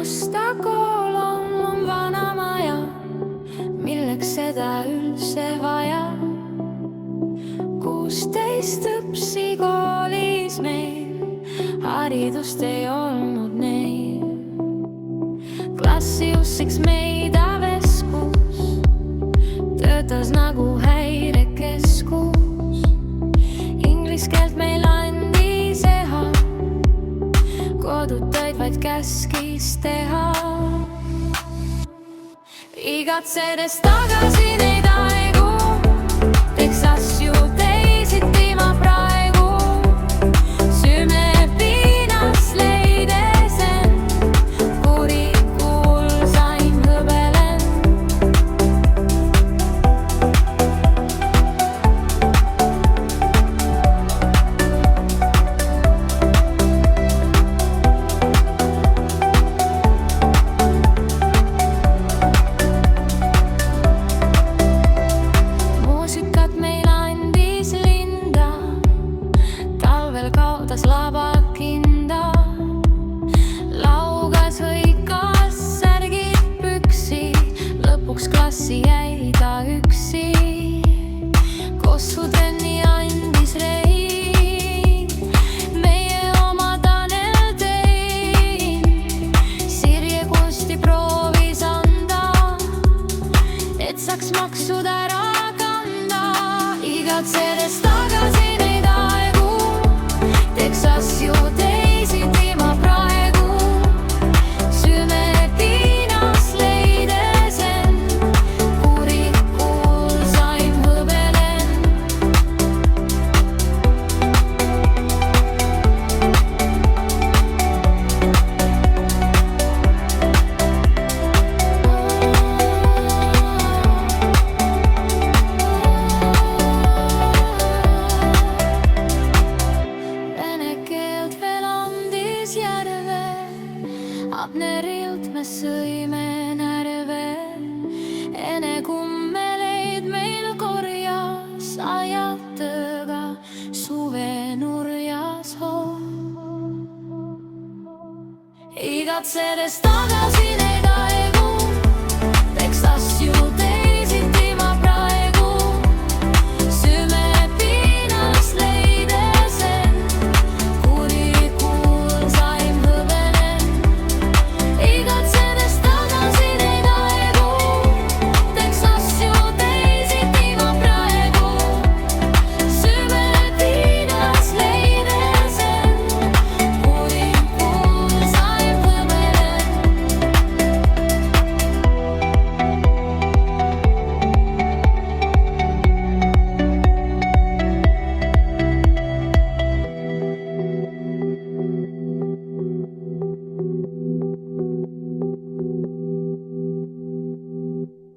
musta koolon on vana maja, milleks seda üldse vaja. 16 õpsi koolis meil, haridust ei olnud neil. Klassiussiks meida veskus, töötas nagu häirekeskus. Inglise keelt meil andis eha, kodutöid vaid käskis teha. Igatsedes tagasi neid aegu, teeks asju teisiti ma praegu. Süme piinas leides end, kurikuulsaim hõbelen. Kaotas labakinda, laugas hõikas särgid püksi, lõpuks klassi jäi ta üksi. Kossutrenni andis Rein, meie oma Tanel Tein. Sirje Kusti proovis anda, et saaks maksud ära kanda. Igatsedes tagasi neid aegu, teeks asju teisiti ma praegu. Süme piinas leides end, kurikuulsaim hõbelen. Abnerilt me sõime närve, ene kummeleid meil korjas, ajatõga suve nurjas hoo. Igatsedes tagasi